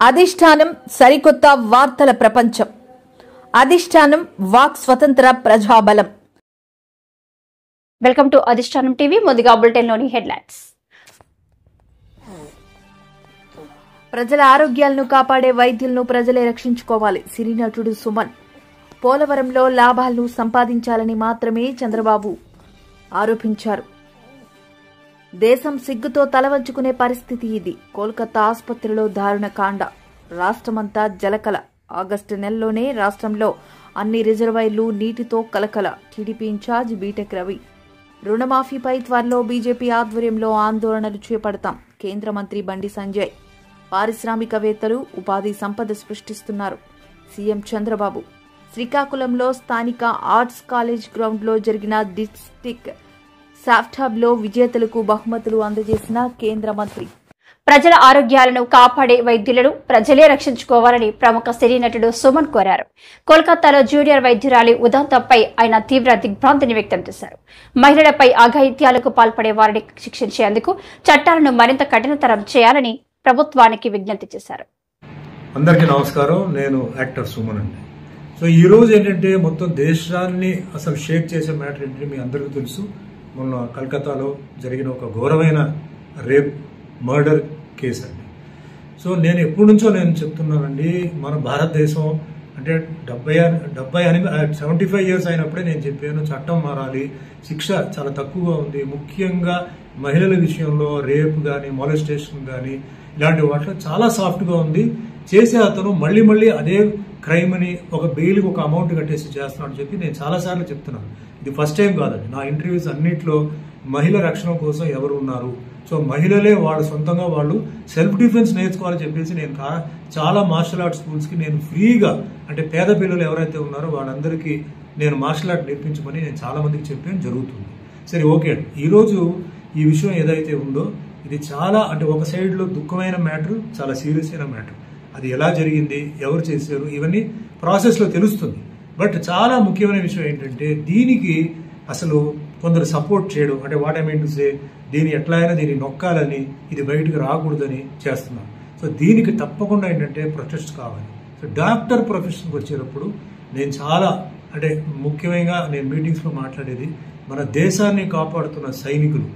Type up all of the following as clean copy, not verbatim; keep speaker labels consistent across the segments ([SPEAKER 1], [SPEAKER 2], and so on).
[SPEAKER 1] అధిష్టానం సరికొత్త వార్తల ప్రపంచం. అధిష్టానం వాక్ స్వతంత్ర ప్రజాబలం.
[SPEAKER 2] వెల్కమ్ టు అధిష్టానం టీవీ. ముందుగా బులెటిన్ లోని హెడ్లైన్స్.
[SPEAKER 1] ప్రజల ఆరోగ్యాలను కాపాడే వైద్యులను ప్రజలే రక్షించుకోవాలి. సినీ నటుడు సుమన్. పోలవరంలో లాభాలను సంపాదించాలని మాత్రమే చంద్రబాబు ఆరోపించారు. దేశం సిగ్గుతో తలవంచుకునే పరిస్థితి ఇది. కోల్కతా ఆసుపత్రిలో దారుణ కాండ. రాష్ట్రమంతా జలకల. ఆగస్టు నెలలోనే రాష్ట్రంలో అన్ని రిజర్వాయర్లు నీటితో కలకల. TDP incharge BTech Ravi. రుణమాఫీపై త్వరలో బీజేపీ ఆధ్వర్యంలో ఆందోళనలు చేపడతాం. కేంద్ర మంత్రి బండి సంజయ్. పారిశ్రామికవేత్తలు ఉపాధి సంపద సృష్టిస్తున్నారు. సీఎం చంద్రబాబు. శ్రీకాకుళంలో స్థానిక ఆర్ట్స్ కాలేజ్ గ్రౌండ్లో జరిగిన డిస్టిక్ సాఫ్ట్ హబ్ లో విజేతలకు బహుమతులు అందజేసిన కేంద్ర మంత్రి.
[SPEAKER 2] ప్రజల ఆరోగ్యాలను కాపాడే వైద్యులను ప్రజలే రక్షించుకోవాలని ప్రముఖ సినీ నటుడు సుమన్ కోరారు. కోల్కతాలో జూనియర్ వైద్యురాలి ఉదంతంపై ఆయన తీవ్ర దిగ్భ్రాంతిని వ్యక్తం చేశారు. మహిళలపై అఘాయిత్యాలకు పాల్పడే వారిని శిక్షించేందుకు చట్టాలను మరింత కఠినతరం చేయాలని ప్రభుత్వానికి విజ్ఞప్తి చేశారు.
[SPEAKER 3] అందరికీ నమస్కారం. నేను యాక్టర్ సుమన్ అండి. సో ఈ రోజు ఏంటంటే మొత్తం దేశాన్ని అసలు షేక్ చేసే మ్యాటర్ ఏంటంటే మీ అందరికీ తెలుసు. మొన్న కలకత్తాలో జరిగిన ఒక ఘోరమైన రేప్ మర్డర్ కేసు అండి. సో నేను ఎప్పటి నుంచో నేను చెప్తున్నానండి, మన భారతదేశం అంటే 75 ఇయర్స్ అయినప్పుడే నేను చెప్పాను చట్టం మారాలి, శిక్ష చాలా తక్కువగా ఉంది. ముఖ్యంగా మహిళల విషయంలో రేప్ కానీ మొలెస్టేషన్ కానీ ఇలాంటి వాటిలో చాలా సాఫ్ట్గా ఉంది. చేసే అతను మళ్ళీ మళ్ళీ అదే క్రైమ్ అని ఒక బెయిల్కి ఒక అమౌంట్ కట్టేసి చేస్తున్నాడని చెప్పి నేను చాలాసార్లు చెప్తున్నాను. ఇది ఫస్ట్ టైం కాదండి. నా ఇంటర్వ్యూస్ అన్నింటిలో మహిళ రక్షణ కోసం ఎవరు ఉన్నారు, సో మహిళలే వాళ్ళు సొంతంగా వాళ్ళు సెల్ఫ్ డిఫెన్స్ నేర్చుకోవాలని చెప్పేసి నేను చాలా మార్షల్ ఆర్ట్స్ స్కూల్స్కి నేను ఫ్రీగా, అంటే పేద పిల్లలు ఎవరైతే ఉన్నారో వాళ్ళందరికీ నేను మార్షల్ ఆర్ట్ నేర్పించమని నేను చాలా మందికి చెప్పాను, జరుగుతుంది. సరే, ఓకే అండి. ఈరోజు ఈ విషయం ఏదైతే ఉందో ఇది చాలా అంటే ఒక సైడ్లో దుఃఖమైన మ్యాటర్, చాలా సీరియస్ అయిన మ్యాటర్. అది ఎలా జరిగింది, ఎవరు చేశారు, ఇవన్నీ ప్రాసెస్లో తెలుస్తుంది. బట్ చాలా ముఖ్యమైన విషయం ఏంటంటే దీనికి అసలు కొందరు సపోర్ట్ చేయడం, అంటే what I mean to say, దీన్ని ఎట్లా అయినా దీన్ని నొక్కాలని, ఇది బయటకు రాకూడదని చేస్తున్నారు. సో దీనికి తప్పకుండా ఏంటంటే ప్రొటెస్ట్ కావాలి. సో డాక్టర్ ప్రొఫెషన్కి వచ్చేటప్పుడు నేను చాలా అంటే ముఖ్యంగా నేను మీటింగ్స్లో మాట్లాడేది, మన దేశాన్ని కాపాడుతున్న సైనికులు,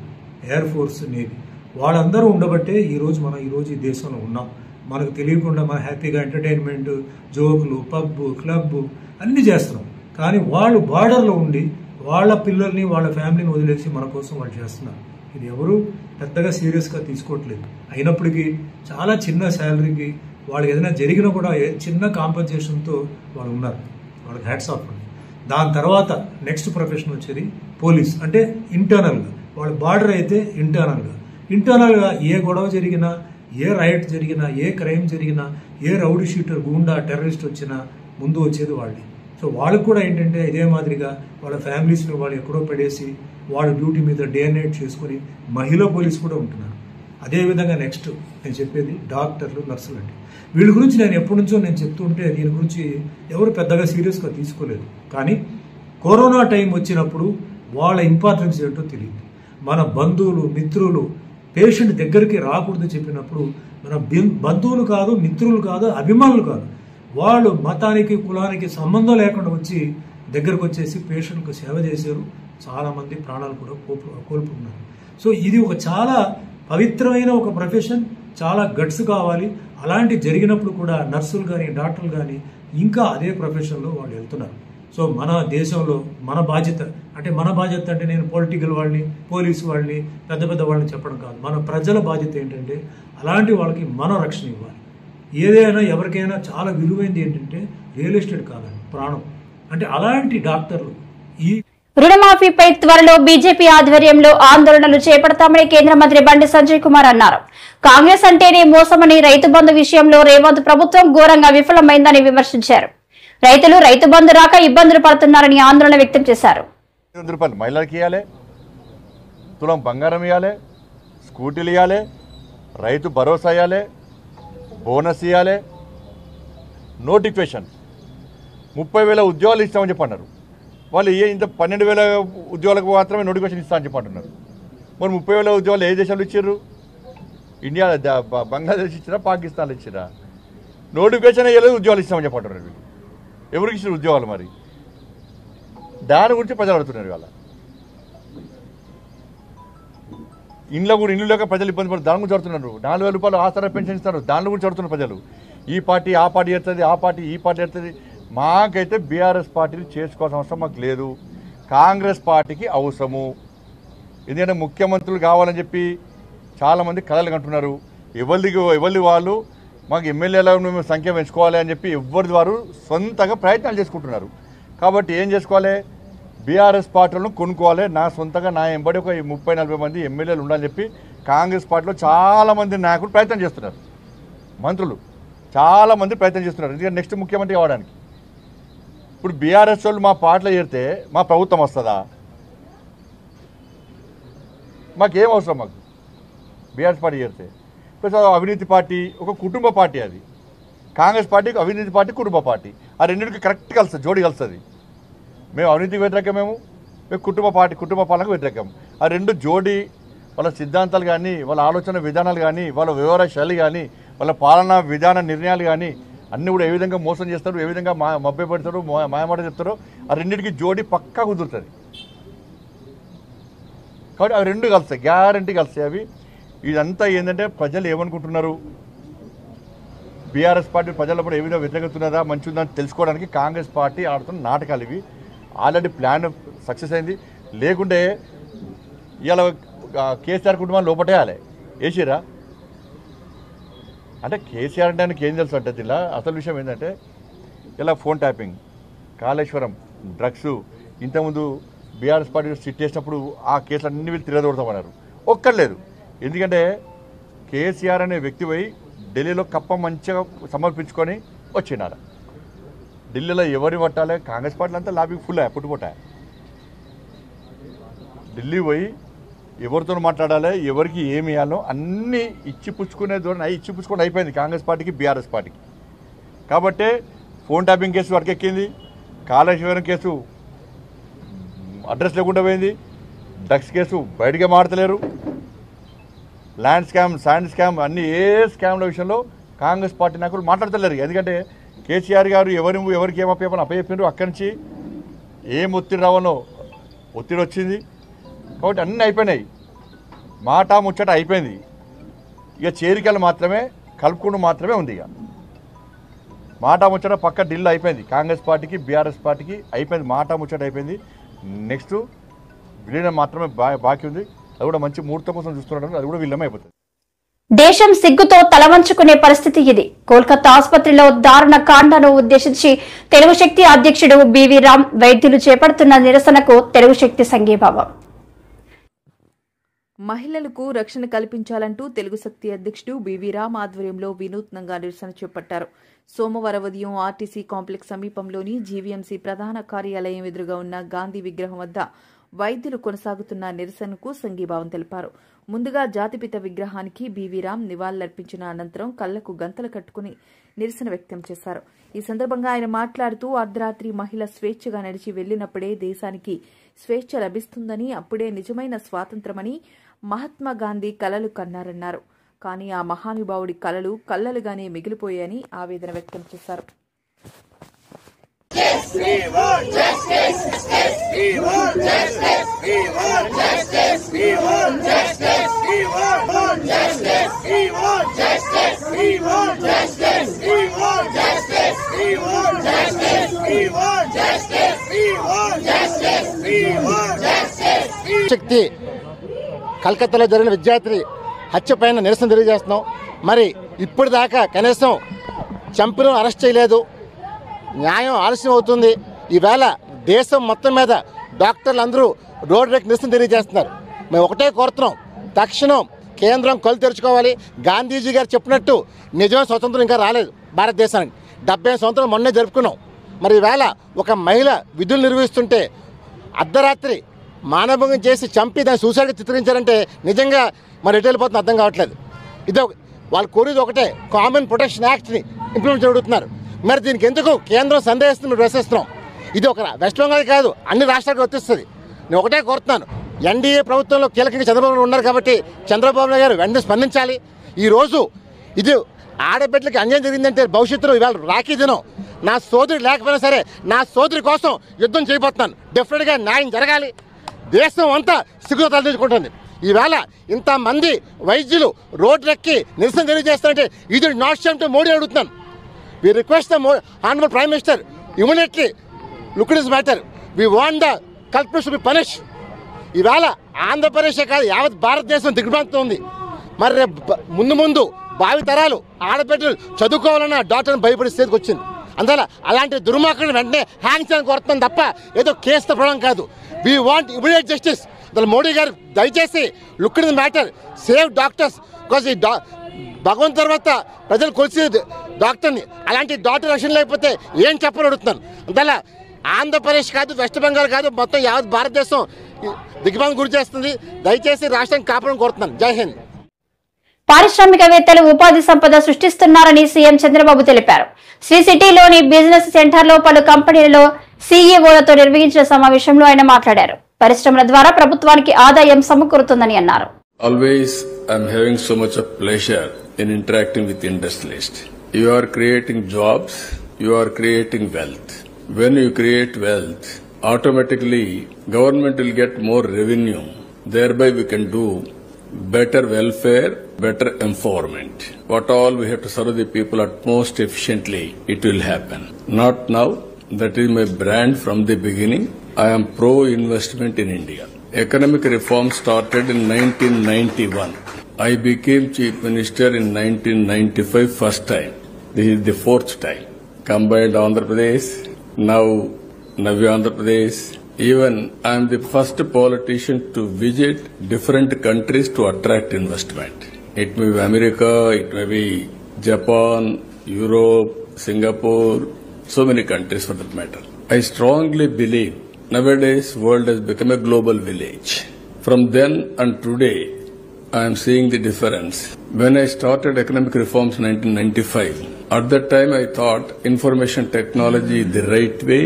[SPEAKER 3] ఎయిర్ ఫోర్స్, నేవీ, వాళ్ళందరూ ఉండబట్టే ఈరోజు మనం ఈ దేశంలో ఉన్నాం. మనకు తెలియకుండా మన హ్యాపీగా ఎంటర్టైన్మెంట్, జోకులు, పబ్, క్లబ్ అన్నీ చేస్తున్నాం. కానీ వాళ్ళు బార్డర్లో ఉండి వాళ్ళ పిల్లల్ని వాళ్ళ ఫ్యామిలీని వదిలేసి మన కోసం వాళ్ళు చేస్తున్నారు. ఇది ఎవరు పెద్దగా సీరియస్గా తీసుకోవట్లేదు. అయినప్పటికీ చాలా చిన్న శాలరీకి వాళ్ళకి ఏదైనా జరిగినా కూడా చిన్న కాంపన్సేషన్తో వాళ్ళు ఉన్నారు. వాళ్ళకి హ్యాట్స్ ఆఫ్ అండి. దాని తర్వాత నెక్స్ట్ ప్రొఫెషన్ వచ్చేది పోలీస్. అంటే ఇంటర్నల్గా వాళ్ళ బార్డర్ అయితే ఇంటర్నల్గా ఏ గొడవ జరిగినా, ఏ రైట్ జరిగినా, ఏ క్రైమ్ జరిగినా, ఏ రౌడీ షీటర్, గూండా, టెర్రరిస్ట్ వచ్చినా ముందు వచ్చేది వాళ్ళే. సో వాళ్ళకు కూడా ఏంటంటే ఇదే మాదిరిగా వాళ్ళ ఫ్యామిలీస్ని వాళ్ళు ఎక్కడో పడేసి వాళ్ళ డ్యూటీ మీద డే అండ్ నైట్ చేసుకుని మహిళా పోలీసు కూడా ఉంటున్నారు. అదేవిధంగా నెక్స్ట్ నేను చెప్పేది డాక్టర్లు, నర్సులు అండి. వీళ్ళ గురించి నేను ఎప్పటి నుంచో నేను చెప్తుంటే దీని గురించి ఎవరు పెద్దగా సీరియస్గా తీసుకోలేదు. కానీ కరోనా టైం వచ్చినప్పుడు వాళ్ళ ఇంపార్టెన్స్ ఏంటో తెలియదు. మన బంధువులు, మిత్రులు పేషెంట్ దగ్గరికి రాకూడదు చెప్పినప్పుడు మన బంధువులు కాదు, మిత్రులు కాదు, అభిమానులు కాదు, వాళ్ళు మతానికి, కులానికి సంబంధం లేకుండా వచ్చి దగ్గరకు వచ్చేసి పేషెంట్కు సేవ చేశారు. చాలామంది ప్రాణాలు కూడా కోల్పోతున్నారు. సో ఇది ఒక చాలా పవిత్రమైన ఒక ప్రొఫెషన్, చాలా గట్స్ కావాలి. అలాంటి జరిగినప్పుడు కూడా నర్సులు కానీ డాక్టర్లు కానీ ఇంకా అదే ప్రొఫెషన్లో వాళ్ళు వెళ్తున్నారు. సో మన దేశంలో మన బాధ్యత అంటే నేను పొలిటికల్ వాళ్ళని, పోలీసు వాళ్ళని, పెద్ద వాళ్ళని చెప్పడం కాదు. మన ప్రజల బాధ్యత ఏంటంటే అలాంటి వాళ్ళకి మనం రక్షణ ఇవ్వాలి. ఏదైనా ఎవరికైనా చాలా విలువైంది ఏంటంటే రియల్ ఎస్టేట్ కాదండి, ప్రాణం. అంటే అలాంటి డాక్టర్లు ఈ
[SPEAKER 2] రుణమాఫీపై త్వరలో బీజేపీ ఆధ్వర్యంలో ఆందోళనలు చేపడతామని కేంద్ర మంత్రి బండి సంజయ్ కుమార్ అన్నారు. కాంగ్రెస్ అంటేనే మోసమని, రైతు బంధు విషయంలో రేవంత్ ప్రభుత్వం ఘోరంగా విఫలమైందని విమర్శించారు. రైతులు రైతు బంధు రాక ఇబ్బందులు పడుతున్నారని ఆందోళన వ్యక్తం చేశారు.
[SPEAKER 4] రూపాయలు మహిళలకు ఇవ్వాలి, తులం బంగారం ఇవ్వాలి, స్కూటీలు ఇవ్వాలి, రైతు భరోసా ఇవ్వాలి, బోనస్ ఇవ్వాలి, నోటిఫికేషన్ 30,000 ఉద్యోగాలు ఇస్తామని చెప్పన్నారు. వాళ్ళు ఇంత 12,000 ఉద్యోగాలకు మాత్రమే నోటిఫికేషన్ ఇస్తామని చెప్పంటున్నారు. మరి 30,000 ఉద్యోగాలు ఏ దేశంలో ఇచ్చారు? ఇండియా, బంగ్లాదేశ్ ఇచ్చిరా, పాకిస్తాన్లో ఇచ్చిరా? నోటిఫికేషన్ అయ్యలేదు, ఉద్యోగాలు ఇస్తామని చెప్పంటారు. వీళ్ళు ఎవరికి ఇచ్చిన ఉద్యోగాలు? మరి దాని గురించి ప్రజలు అడుగుతున్నారు. ఇవాళ ఇంట్లో కూడా ఇల్లు లేక ప్రజలు ఇబ్బంది పడుతుంది, దాని గురించి అడుగుతున్నారు. 4,000 రూపాయలు ఆసరా పెన్షన్ ఇస్తారు, దాని గురించి అడుగుతున్నారు ప్రజలు. ఈ పార్టీ ఆ పార్టీ ఎడుతుంది, ఆ పార్టీ ఈ పార్టీ ఎడుతుంది. మాకైతే బీఆర్ఎస్ పార్టీని చేసుకోవాల్సిన అవసరం మాకు లేదు, కాంగ్రెస్ పార్టీకి అవసరము. ఎందుకంటే ముఖ్యమంత్రులు కావాలని చెప్పి చాలామంది కలలు కంటున్నారు. ఎవరి వాళ్ళు మాకు ఎమ్మెల్యేలను మేము సంఖ్య పెంచుకోవాలి అని చెప్పి ఎవరిది వారు సొంతంగా ప్రయత్నాలు చేసుకుంటున్నారు. కాబట్టి ఏం చేసుకోవాలి? బీఆర్ఎస్ పార్టీలను కొనుక్కోవాలి. నా సొంతంగా నా ఎంబడి ఒక 30-40 మంది ఎమ్మెల్యేలు ఉండాలని చెప్పి కాంగ్రెస్ పార్టీలో చాలామంది నాయకులు ప్రయత్నం చేస్తున్నారు. మంత్రులు చాలామంది ప్రయత్నం చేస్తున్నారు ఎందుకంటే నెక్స్ట్ ముఖ్యమంత్రి కావడానికి. ఇప్పుడు బీఆర్ఎస్ వాళ్ళు మా పార్టీలో చేరితే మా ప్రభుత్వం వస్తుందా? మాకేం అవసరం? మాకు బీఆర్ఎస్ పార్టీ చేరితే ప్లస్ అవినీతి పార్టీ, ఒక కుటుంబ పార్టీ. అది కాంగ్రెస్ పార్టీకి అవినీతి పార్టీ, కుటుంబ పార్టీ, ఆ రెండింటికి కరెక్ట్ కలుస్తుంది, జోడి కలుస్తుంది. మేము అవినీతికి వ్యతిరేకమేము, మేము కుటుంబ పాలనకు వ్యతిరేకం. ఆ రెండు జోడి వాళ్ళ సిద్ధాంతాలు కానీ, వాళ్ళ ఆలోచన విధానాలు కానీ, వాళ్ళ వ్యవహార శైలి కానీ, వాళ్ళ పాలనా విధాన నిర్ణయాలు కానీ అన్నీ కూడా ఏ విధంగా మోసం చేస్తారు, ఏ విధంగా మభ్య పెడతారు, మాయమాట చెప్తారో ఆ రెండింటికి జోడి పక్కా కుదురుతుంది. కాబట్టి అవి రెండు కలుస్తాయి, గ్యారంటీ కలుస్తాయి అవి. ఇదంతా ఏంటంటే ప్రజలు ఏమనుకుంటున్నారు, బీఆర్ఎస్ పార్టీ ప్రజలప్పుడు ఏ విధంగా వ్యతిరేకతున్నదా మంచి ఉందని తెలుసుకోవడానికి కాంగ్రెస్ పార్టీ ఆడుతున్న నాటకాలు ఇవి. ఆల్రెడీ ప్లాన్ సక్సెస్ అయింది. లేకుంటే ఇలా కేసీఆర్ కుటుంబాన్ని లోపటేయాలి, వేసిరా అంటే కేసీఆర్ అంటే ఆయనకి ఏం తెలుసు అంటే ఇలా అసలు విషయం ఏంటంటే ఇలా ఫోన్ ట్యాపింగ్, కాళేశ్వరం, డ్రగ్స్. ఇంతకుముందు బీఆర్ఎస్ పార్టీ సిట్ చేసినప్పుడు ఆ కేసులు అన్ని వీళ్ళు తిరగదోడతామన్నారు, ఒక్కర్లేదు. ఎందుకంటే కేసీఆర్ అనే వ్యక్తి పోయి ఢిల్లీలో కప్ప మంచిగా సమర్పించుకొని వచ్చినారు. ఢిల్లీలో ఎవరిని పట్టాలి? కాంగ్రెస్ పార్టీలు అంతా లాబీ ఫుల్ పుట్టుపోటాయి. ఢిల్లీ పోయి ఎవరితో మాట్లాడాలి, ఎవరికి ఏమి ఇవ్వాలో అన్నీ ఇచ్చి పుచ్చుకునే ధోరణి ఇచ్చి పుచ్చుకొని అయిపోయింది కాంగ్రెస్ పార్టీకి, బీఆర్ఎస్ పార్టీకి. కాబట్టే ఫోన్ ట్యాపింగ్ కేసు వరకెక్కింది, కాళేశ్వరం కేసు అడ్రస్ లేకుండా పోయింది, డ్రగ్స్ కేసు బయటగా మాడతలేరు, ల్యాండ్ స్కామ్, శాండ్ స్కామ్, అన్ని ఏ స్కామ్ల విషయంలో కాంగ్రెస్ పార్టీ నాయకులు మాట్లాడతలేరు. ఎందుకంటే కేసీఆర్ గారు ఎవరికి ఏం అప్పచెప్పారు, అక్కడి నుంచి ఏం ఒత్తిడి రావాలో ఒత్తిడి వచ్చింది. కాబట్టి అన్నీ అయిపోయినాయి, మాట ముచ్చట అయిపోయింది. ఇక చేరికలు మాత్రమే, కలుపుకుంటూ మాత్రమే ఉంది. ఇక మాట ముచ్చట పక్క ఢిల్లీ అయిపోయింది, కాంగ్రెస్ పార్టీకి బీఆర్ఎస్ పార్టీకి అయిపోయింది, మాట ముచ్చట అయిపోయింది. నెక్స్ట్ విలీనం మాత్రమే బాకీ ఉంది. అది కూడా మంచి ముహూర్తం కోసం చూస్తున్నారు, అది కూడా విలీనం అయిపోతుంది.
[SPEAKER 2] దేశం సిగ్గుతో తలవంచుకునే పరిస్థితి ఇది. కోల్కతా ఆసుపత్రిలో దారుణ కాండను ఉద్దేశించి తెలుగు శక్తి అధ్యక్షుడు బివి రామ్ వైద్యులు చేపడుతున్న నిరసనకు తెలుగు శక్తి సంఘీభావం.
[SPEAKER 1] మహిళలకు రక్షణ కల్పించాలంటూ తెలుగు శక్తి అధ్యక్షుడు బివి రామ్ ఆధ్వర్యంలో వినూత్నంగా నిరసన చేపట్టారు. సోమవారం ఉదయం ఆర్టీసీ కాంప్లెక్స్ సమీపంలోని జీవీఎంసీ ప్రధాన కార్యాలయం ఎదురుగా ఉన్న గాంధీ విగ్రహం వద్ద వైద్యులు కొనసాగుతున్న నిరసనకు సంఘీభావం తెలిపారు. ముందుగా జాతిపిత విగ్రహానికి బివి రామ్ నివాళులర్పించిన అనంతరం కళ్లకు గంతలు కట్టుకుని నిరసన వ్యక్తం చేశారు. ఈ సందర్భంగా ఆయన మాట్లాడుతూ అర్ధరాత్రి మహిళ స్వేచ్ఛగా నడిచి వెళ్లినప్పుడే దేశానికి స్వేచ్ఛ లభిస్తుందని, అప్పుడే నిజమైన స్వాతంత్ర్యమని మహాత్మా గాంధీ కలలు కన్నారన్నారు. కానీ ఆ మహానుభావుడి కలలు కల్లలుగానే మిగిలిపోయాయని ఆవేదన వ్యక్తం చేశారు.
[SPEAKER 5] శక్తి కలకత్తాలో జరిగిన విద్యార్థి హత్య పైన నిరసన తెలియజేస్తున్నాం. మరి ఇప్పుడు దాకా కనీసం చంపిన అరెస్ట్ చేయలేదు, న్యాయం ఆలస్యం అవుతుంది. ఈవేళ దేశం మొత్తం మీద డాక్టర్లు అందరూ రోడ్ రేక్ నిరసన తెలియజేస్తున్నారు. మేము ఒకటే కోరుతున్నాం, తక్షణం కేంద్రం కళ్ళు తెరుచుకోవాలి. గాంధీజీ గారు చెప్పినట్టు నిజమైన స్వతంత్రం ఇంకా రాలేదు భారతదేశానికి. 70 సంవత్సరాలు మొన్నే జరుపుకున్నాం. మరి ఈవేళ ఒక మహిళ విధులు నిర్వహిస్తుంటే అర్ధరాత్రి మానభంగం చేసి చంపి దాన్ని సూసైడ్గా చిత్రించారంటే నిజంగా మరి ఎటు వెళ్ళిపోతుంది అర్థం కావట్లేదు. ఇదో వాళ్ళు కోరేది ఒకటే, కామన్ ప్రొటెక్షన్ యాక్ట్ని ఇంప్లిమెంట్ జరుగుతున్నారు. మరి దీనికి ఎందుకు కేంద్రం సందేహిస్తుంది ప్రశ్నిస్తున్నాం. ఇది ఒక వెస్ట్ బెంగాల్ కాదు, అన్ని రాష్ట్రాలకు వర్తిస్తుంది. నేను ఒకటే కోరుతున్నాను, ఎన్డీఏ ప్రభుత్వంలో కీలకంగా చంద్రబాబు ఉన్నారు కాబట్టి చంద్రబాబు నాయుడు గారు వెంటనే స్పందించాలి. ఈరోజు ఇది ఆడబిడ్డలకి అన్యాయం జరిగిందంటే భవిష్యత్తులో ఇవాళ రాఖీ దినం, నా సోదరి లేకపోయినా సరే నా సోదరి కోసం యుద్ధం చేయబోతున్నాను. డెఫినెట్గా న్యాయం జరగాలి. దేశం అంతా సిగ్గుతో తలదించుకుంటుంది. ఈవేళ ఇంతమంది వైద్యులు రోడ్లెక్కి నిరసన తెలియజేస్తారంటే ఇది నాట్ షేమ్ టు మోడీ అడుగుతున్నాను. We request the honourable prime minister immediately look it this matter. We want the culprits to be punish. ఈవేళ ఆంధ్రప్రదేశే కాదు యావత్ భారతదేశం దిగ్భ్రాంతి ఉంది. మరి రేపు ముందు భావి తరాలు ఆడబిడ్డలు చదువుకోవాలన్న డాక్టర్ని భయపడే స్థితికి వచ్చింది. అందువల్ల అలాంటి దుర్మార్గులను వెంటనే హ్యాంగ్ చేయడానికి కోరుతున్నాం తప్ప ఏదో కేసు తప్పడం కాదు. We want immediate justice. అందులో మోడీ గారు దయచేసి look in the matter, save doctors. Because ఈ భగవంతు తర్వాత ప్రజలు కొలిసేది డాక్టర్ని. అలాంటి డాక్టర్ రక్షణ లేకపోతే ఏం చెప్పని అడుగుతున్నాను. అందువల్ల ఆంధ్రప్రదేశ్ కాదు, వెస్ట్ బెంగాల్ కాదు, మొత్తం యావత్ భారతదేశం దిగ్భ్రాంతికి గురి చేస్తుంది. దయచేసి రాష్ట్రాన్ని కాపాడని కోరుతున్నాను. జై హింద్.
[SPEAKER 2] పారిశ్రామికవేత్తలు ఉపాధి సంపద సృష్టిస్తున్నారని సీఎం చంద్రబాబు తెలిపారు. శ్రీ సిటీలోని బిజినెస్ సెంటర్లో పలు కంపెనీలలో సీఈఓలతో నిర్వహించిన సమావేశంలో ఆయన మాట్లాడారు. పరిశ్రమల ద్వారా ప్రభుత్వానికి ఆదాయం సమకూరుతుందని అన్నారు.
[SPEAKER 6] Always I'm having so much of pleasure in interacting with industrialists. You are creating jobs, you are creating wealth. When you create wealth, automatically government will get more revenue. Thereby we can do better welfare, better empowerment. What all we have to serve the people at most efficiently, it will happen. Not now. That is my brand from the beginning. I am pro-investment in India. Economic reform started in 1991. I became Chief Minister in 1995 first time. This is the fourth time. Combined Andhra Pradesh, now Navya Andhra Pradesh. Even I am the first politician to visit different countries to attract investment. It may be America, it may be Japan, Europe, Singapore, so many countries for that matter. I strongly believe nowadays world has become a global village. From then and today, I am seeing the difference. When I started economic reforms in 1995, at that time I thought information technology is the right way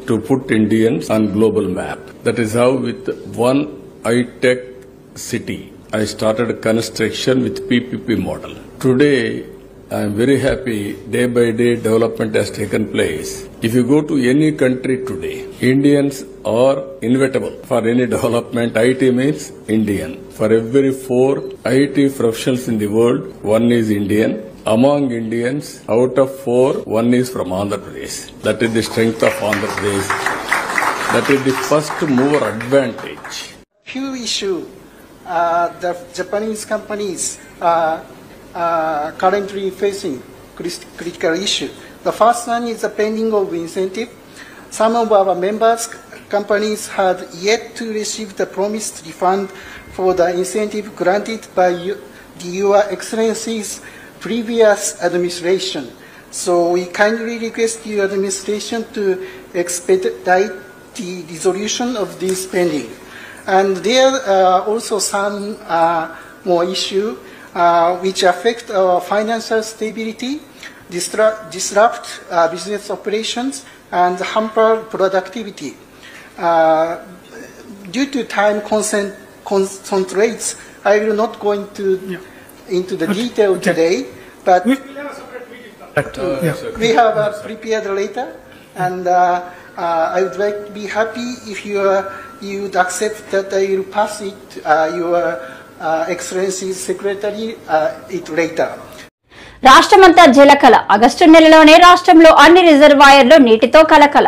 [SPEAKER 6] to put Indians on global map. That is how with one high-tech city, I started construction with PPP model. Today, I am very happy day by day development has taken place. If you go to any country today, Indians are inevitable for any development. IT means Indian. For every 4 IT professionals in the world, one is Indian. Among Indians, out of 4, one is from Andhra Pradesh. That is the strength of Andhra Pradesh. That is the first mover advantage.
[SPEAKER 7] Few issue the Japanese companies currently facing critical issue. The first one is the pending of incentive. Some of our members companies had yet to receive the promised refund for the incentive granted by Your Excellency's previous administration. So we kindly request your administration to expedite the resolution of this pending. And there are also some more issue which affect our financial stability, disrupt business operations, and hamper productivity. Due to time constraints, I will not go into the detail today, but we have prepared later, and I would like to be happy if you would accept that I will pass it your Excellency's Secretary it later.
[SPEAKER 2] రాష్ట్రమంతా జలకళ. August నెలలోనే రాష్ట్రంలో అన్ని రిజర్వాయర్లు నీటితో కలకల.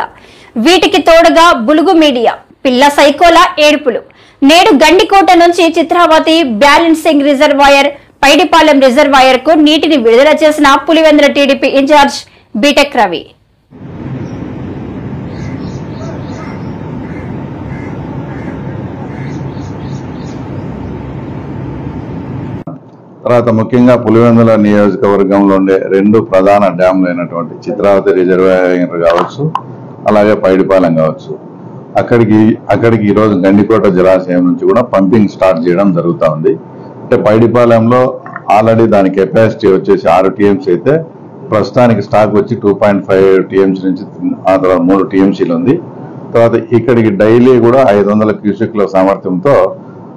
[SPEAKER 2] వీటికి తోడుగా బులుగు media, పిల్ల సైకోల ఏడుపులు. నేడు గండికోట నుంచి Chitravati balancing reservoir, Paidipalem reservoir కు నీటిని విడుదల చేసిన Pulivendula TDP incharge BTech Ravi.
[SPEAKER 8] తర్వాత ముఖ్యంగా పులివెందుల నియోజకవర్గంలో ఉండే 2 ప్రధాన డ్యామ్లు అయినటువంటి చిత్రావతి రిజర్వాయర్ కావచ్చు, అలాగే పైడిపాలెం కావచ్చు, అక్కడికి ఈరోజు గండికోట జలాశయం నుంచి కూడా పంపింగ్ స్టార్ట్ చేయడం జరుగుతూ ఉంది. అంటే పైడిపాలెంలో ఆల్రెడీ దాని కెపాసిటీ వచ్చేసి 6 టీఎంసీ అయితే ప్రస్తుతానికి స్టాక్ వచ్చి 2.5 టీఎంసీ నుంచి ఆ తర్వాత 3 టీఎంసీలు ఉంది. తర్వాత ఇక్కడికి డైలీ కూడా 500 క్యూసెక్ల సామర్థ్యంతో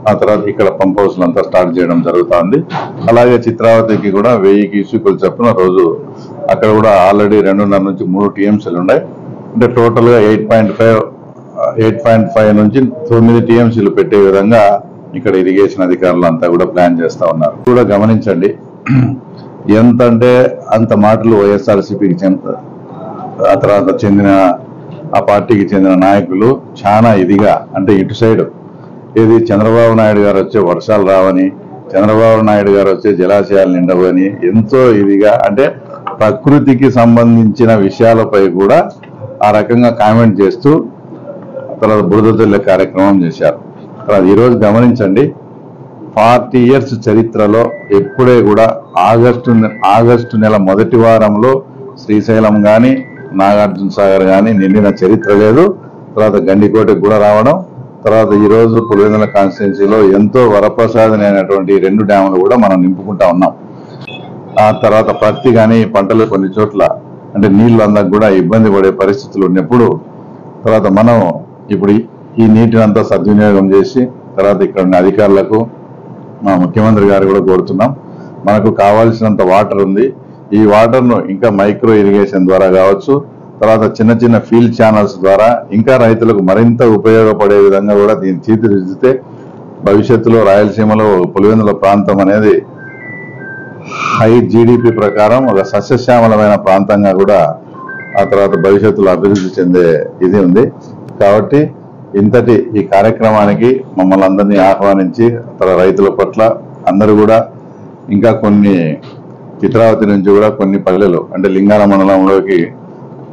[SPEAKER 8] ఆ తర్వాత ఇక్కడ పంప్ హౌస్లు అంతా స్టార్ట్ చేయడం జరుగుతుంది. అలాగే చిత్రావతికి కూడా 1000 క్యూసెక్కులు చొప్పున రోజు అక్కడ కూడా ఆల్రెడీ 2.5 నుంచి 3 టీఎంసీలు ఉన్నాయి. అంటే టోటల్ గా 8.5 నుంచి 9 టీఎంసీలు పెట్టే విధంగా ఇక్కడ ఇరిగేషన్ అధికారులు అంతా కూడా ప్లాన్ చేస్తా ఉన్నారు. కూడా గమనించండి, ఎంత అంటే అంత మాటలు వైఎస్ఆర్సీపీకి ఆ తర్వాత చెందిన ఆ పార్టీకి చెందిన నాయకులు చాలా ఇదిగా, అంటే ఇటు సైడ్ ఏది చంద్రబాబు నాయుడు గారు వచ్చే వర్షాలు రావని, చంద్రబాబు నాయుడు గారు వచ్చే జలాశయాలు నిండవని ఎంతో ఇదిగా, అంటే ప్రకృతికి సంబంధించిన విషయాలపై కూడా ఆ రకంగా కామెంట్ చేస్తూ తర్వాత బురద జల్లే కార్యక్రమం చేశారు. ఈరోజు గమనించండి, 40 years చరిత్రలో ఎప్పుడే కూడా ఆగస్టు నెల మొదటి వారంలో శ్రీశైలం గాని నాగార్జున సాగర్ గాని నిండిన చరిత్ర లేదు. తర్వాత గండికోటకు కూడా రావడం, తర్వాత ఈ రోజు పులివెందుల కాన్స్టిట్యున్సీలో ఎంతో వరప్రసాదం అయినటువంటి 2 డ్యాములు కూడా మనం నింపుకుంటా ఉన్నాం. ఆ తర్వాత ప్రతి కానీ పంటలు కొన్ని చోట్ల అంటే నీళ్లు అందరికి కూడా ఇబ్బంది పడే పరిస్థితులు ఉన్నప్పుడు తర్వాత మనం ఇప్పుడు ఈ నీటిని అంతా సద్వినియోగం చేసి తర్వాత ఇక్కడ ఉన్న అధికారులకు మా ముఖ్యమంత్రి గారు కూడా కోరుతున్నాం, మనకు కావాల్సినంత వాటర్ ఉంది, ఈ వాటర్ను ఇంకా మైక్రో ఇరిగేషన్ ద్వారా కావచ్చు, తర్వాత చిన్న చిన్న ఫీల్డ్ ఛానల్స్ ద్వారా ఇంకా రైతులకు మరింత ఉపయోగపడే విధంగా కూడా దీన్ని తీర్చిదిద్దితే భవిష్యత్తులో రాయలసీమలో పులివెందుల ప్రాంతం అనేది హై జీడిపి ప్రకారం ఒక సస్యశ్యామలమైన ప్రాంతంగా కూడా ఆ తర్వాత భవిష్యత్తులో అభివృద్ధి చెందే ఇది ఉంది. కాబట్టి ఇంతటి ఈ కార్యక్రమానికి మమ్మల్ని అందరినీ ఆహ్వానించి రైతుల పట్ల అందరూ కూడా ఇంకా కొన్ని చిత్రావతి నుంచి కూడా కొన్ని పల్లెలు అంటే లింగాల మండలంలోకి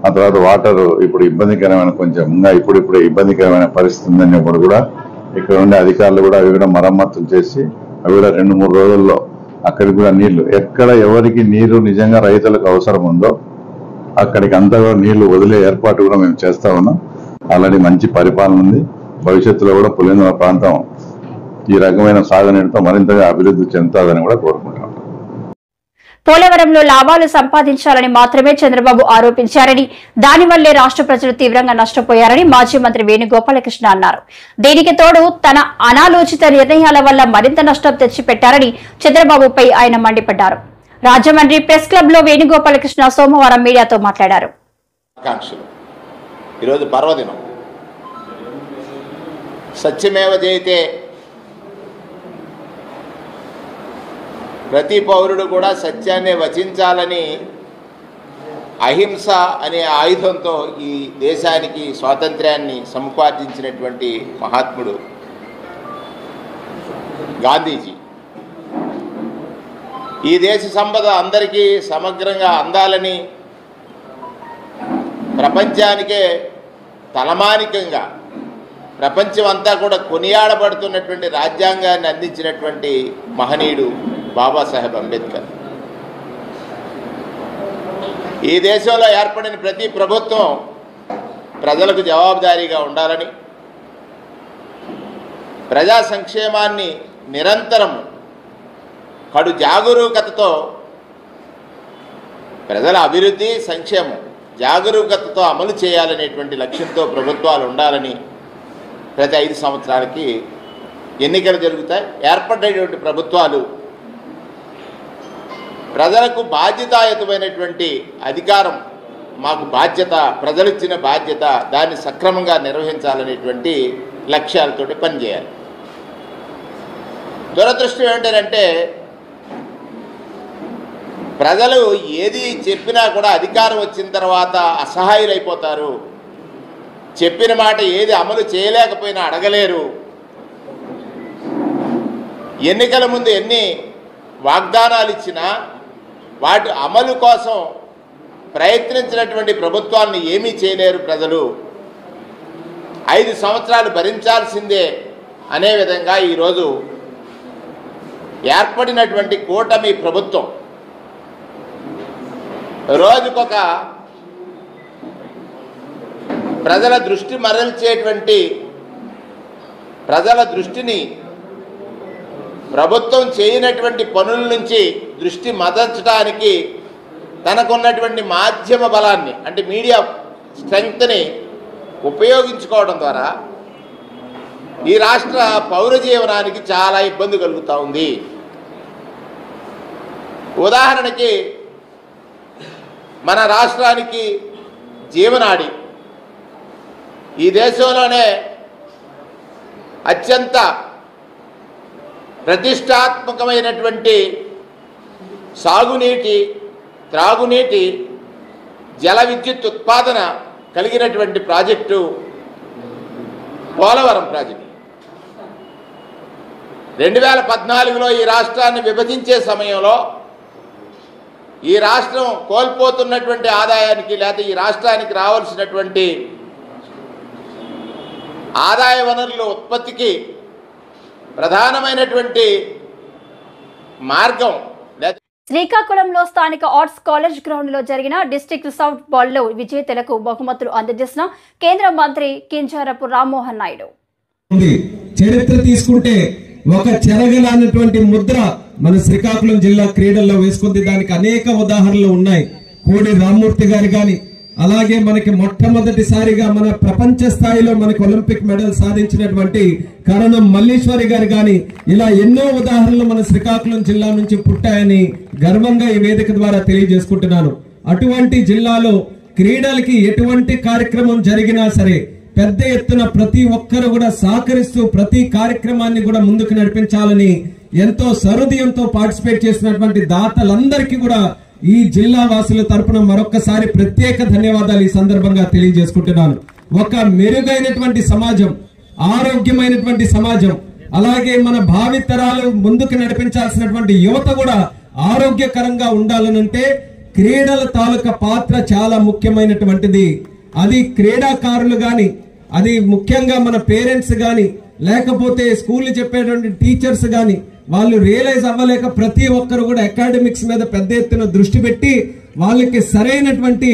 [SPEAKER 8] ఆ తర్వాత వాటర్ ఇప్పుడు ఇబ్బందికరమైన కొంచెం ఇంకా ఇప్పుడిప్పుడే ఇబ్బందికరమైన పరిస్థితి ఉందన్నప్పుడు కూడా ఇక్కడ ఉండే అధికారులు కూడా అవి కూడా మరమ్మతులు చేసి అవి కూడా 2-3 రోజుల్లో అక్కడికి కూడా నీళ్లు ఎక్కడ ఎవరికి నీరు నిజంగా రైతులకు అవసరం ఉందో అక్కడికి అంతా కూడా నీళ్లు వదిలే ఏర్పాటు కూడా మేము చేస్తా ఉన్నాం. ఆల్రెడీ మంచి పరిపాలన ఉంది. భవిష్యత్తులో కూడా పులివెందుల ప్రాంతం ఈ రకమైన సాగునీటితో మరింతగా అభివృద్ధి చెందుతుందని కూడా కోరుకుంటాం.
[SPEAKER 2] పోలవరంలో లాభాలు సంపాదించాలని మాత్రమే చంద్రబాబు ఆరోపించారని, దానివల్లే రాష్ట్ర ప్రజలు తీవ్రంగా నష్టపోయారని మాజీ మంత్రి వేణుగోపాలకృష్ణ అన్నారు. దీనికి తోడు తన అనాలోచిత నిర్ణయాల వల్ల మరింత నష్టం తెచ్చిపెట్టారని చంద్రబాబుపై ఆయన మండిపడ్డారు. రాజమండ్రి ప్రెస్ క్లబ్ లో వేణుగోపాలకృష్ణ సోమవారం మీడియాతో మాట్లాడారు.
[SPEAKER 9] ఈరోజు పర్వదినం, సత్యమేవ జయతే, ప్రతి పౌరుడు కూడా సత్యాన్ని వచించాలని అహింస అనే ఆయుధంతో ఈ దేశానికి స్వాతంత్ర్యాన్ని సముపార్జించినటువంటి మహాత్ముడు గాంధీజీ. ఈ దేశ సంపద అందరికీ సమగ్రంగా అందాలని ప్రపంచానికే తలమానికంగా ప్రపంచం అంతా కూడా కొనియాడబడుతున్నటువంటి రాజ్యాంగాన్ని అందించినటువంటి మహనీయుడు బాబాసాహెబ్ అంబేద్కర్. ఈ దేశంలో ఏర్పడిన ప్రతి ప్రభుత్వం ప్రజలకు జవాబుదారీగా ఉండాలని, ప్రజా సంక్షేమాన్ని నిరంతరం కడు జాగరూకతతో, ప్రజల అభివృద్ధి సంక్షేమం జాగరూకతతో అమలు చేయాలనేటువంటి లక్ష్యంతో ప్రభుత్వాలు ఉండాలని ప్రతి 5 సంవత్సరాలకి ఎన్నికలు జరుగుతాయి. ఏర్పడేటువంటి ప్రభుత్వాలు ప్రజలకు బాధ్యతాయుతమైనటువంటి అధికారం, మాకు బాధ్యత, ప్రజలిచ్చిన బాధ్యత, దాన్ని సక్రమంగా నిర్వహించాలనేటువంటి లక్ష్యాలతోటి పనిచేయాలి. దురదృష్టం ఏంటంటే ప్రజలు ఏది చెప్పినా కూడా అధికారం వచ్చిన తర్వాత అసహాయులైపోతారు. చెప్పిన మాట ఏది అమలు చేయలేకపోయినా అడగలేరు. ఎన్నికల ముందు ఎన్ని వాగ్దానాలు ఇచ్చినా వాటి అమలు కోసం ప్రయత్నించినటువంటి ప్రభుత్వాన్ని ఏమీ చేయలేరు. ప్రజలు 5 సంవత్సరాలు భరించాల్సిందే అనే విధంగా ఈరోజు ఏర్పడినటువంటి కూటమి ప్రభుత్వం రోజుకొక ప్రజల దృష్టి మరల్చేటువంటి, ప్రజల దృష్టిని ప్రభుత్వం చేయనటువంటి పనుల నుంచి దృష్టి మదర్చడానికి తనకున్నటువంటి మాధ్యమ బలాన్ని అంటే మీడియా స్ట్రెంగ్త్ని ఉపయోగించుకోవడం ద్వారా ఈ రాష్ట్ర పౌర జీవనానికి చాలా ఇబ్బంది కలుగుతూ ఉంది. ఉదాహరణకి మన రాష్ట్రానికి జీవనాడి, ఈ దేశంలోనే అత్యంత ప్రతిష్టాత్మకమైనటువంటి సాగునీటి, త్రాగునీటి, జల విద్యుత్ ఉత్పాదన కలిగినటువంటి ప్రాజెక్టు పోలవరం ప్రాజెక్టు. 2014లో ఈ రాష్ట్రాన్ని విభజించే సమయంలో ఈ రాష్ట్రం కోల్పోతున్నటువంటి ఆదాయానికి లేకపోతే ఈ రాష్ట్రానికి రావాల్సినటువంటి ఆదాయ వనరుల ఉత్పత్తికి ప్రధానమైనటువంటి మార్గం
[SPEAKER 2] శ్రీకాకుళంలో స్థానిక ఆర్ట్స్ కాలేజ్ గ్రౌండ్ లో జరిగిన డిస్ట్రిక్ట్ సాఫ్ట్ బాల్ లో విజేతలకు బహుమతులు అందజేసిన కేంద్ర మంత్రి కింజారపు రామ్మోహన్ నాయుడు.
[SPEAKER 10] చరిత్ర తీసుకుంటే ఒక చెరగలానటువంటి ముద్ర మన శ్రీకాకుళం జిల్లా క్రీడల్లో వేసుకుంది. దానికి అనేక ఉదాహరణలు ఉన్నాయి. కోడి రామ్మూర్తి గారు గాని, అలాగే మనకి మొట్టమొదటిసారిగా మన ప్రపంచ స్థాయిలో మనకి ఒలింపిక్ మెడల్ సాధించినటువంటి కరణం మల్లీశ్వరి గారు గాని, ఇలా ఎన్నో ఉదాహరణలు మన శ్రీకాకుళం జిల్లా నుంచి పుట్టాయని గర్వంగా ఈ వేదిక ద్వారా తెలియజేసుకుంటున్నాను. అటువంటి జిల్లాలో క్రీడలకి ఎటువంటి కార్యక్రమం జరిగినా సరే పెద్ద ఎత్తున ప్రతి ఒక్కరు కూడా సహకరిస్తూ ప్రతి కార్యక్రమాన్ని కూడా ముందుకు నడిపించాలని ఎంతో సహృదయంతో పార్టిసిపేట్ చేసినటువంటి దాతలందరికీ కూడా ఈ జిల్లా వాసుల తరపున మరొక్కసారి ప్రత్యేక ధన్యవాదాలు ఈ సందర్భంగా తెలియజేసుకుంటున్నాను. ఒక మెరుగైనటువంటి సమాజం, ఆరోగ్యమైనటువంటి సమాజం, అలాగే మన భావితరాలు ముందుకు నడిపించాల్సినటువంటి యువత కూడా ఆరోగ్యకరంగా ఉండాలనంటే క్రీడల తాలూకా పాత్ర చాలా ముఖ్యమైనటువంటిది. అది క్రీడాకారులు గాని, అది ముఖ్యంగా మన పేరెంట్స్ గాని, లేకపోతే స్కూల్ చెప్పేటువంటి టీచర్స్ గాని వాళ్ళు రియలైజ్ అవ్వలేక ప్రతి ఒక్కరు కూడా అకాడమిక్స్ మీద పెద్ద ఎత్తున దృష్టి పెట్టి వాళ్ళకి సరైనటువంటి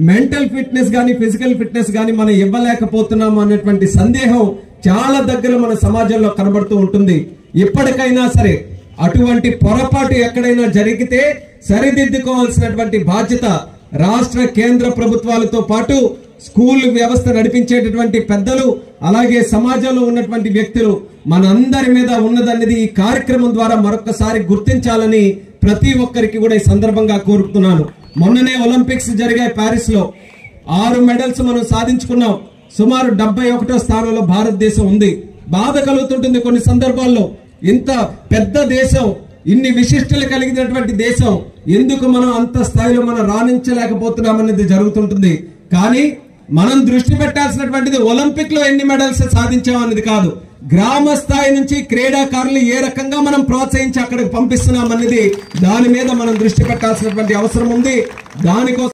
[SPEAKER 10] మెంటల్ ఫిట్నెస్ గాని, ఫిజికల్ ఫిట్నెస్ గాని మనం ఇవ్వలేకపోతున్నాము అన్నటువంటి సందేహం చాలా దగ్గర మన సమాజంలో కనబడుతూ ఉంటుంది. ఇప్పటికైనా సరే అటువంటి పొరపాటు ఎక్కడైనా జరిగితే సరిదిద్దుకోవాల్సినటువంటి బాధ్యత రాష్ట్ర కేంద్ర ప్రభుత్వాలతో పాటు స్కూల్ వ్యవస్థ నడిపించేటటువంటి పెద్దలు, అలాగే సమాజంలో ఉన్నటువంటి వ్యక్తులు మనందరి మీద ఉన్నదనేది ఈ కార్యక్రమం ద్వారా మరొకసారి గుర్తించాలని ప్రతి ఒక్కరికి కూడా ఈ సందర్భంగా కోరుతున్నాను. మొన్ననే ఒలింపిక్స్ జరిగాయి ప్యారిస్ లో. 6 మెడల్స్ మనం సాధించుకున్నాం. సుమారు 71వ స్థానంలో భారతదేశం ఉంది. బాధ కలుగుతుంటుంది కొన్ని సందర్భాల్లో. ఇంత పెద్ద దేశం, ఇన్ని విశిష్టలు కలిగినటువంటి దేశం ఎందుకు మనం అంత స్థాయిలో మనం రాణించలేకపోతున్నాం అనేది జరుగుతుంటుంది. కానీ మనం దృష్టి పెట్టాల్సినటువంటిది ఒలింపిక్ లో ఎన్ని మెడల్స్ సాధించాం అనేది కాదు, గ్రామ స్థాయి నుంచి క్రీడాకారులు ఏ రకంగా మనం ప్రోత్సహించి అక్కడికి పంపిస్తున్నాం అనేది దాని మీద మనం దృష్టి పెట్టాల్సినటువంటి అవసరం ఉంది. దానికోసం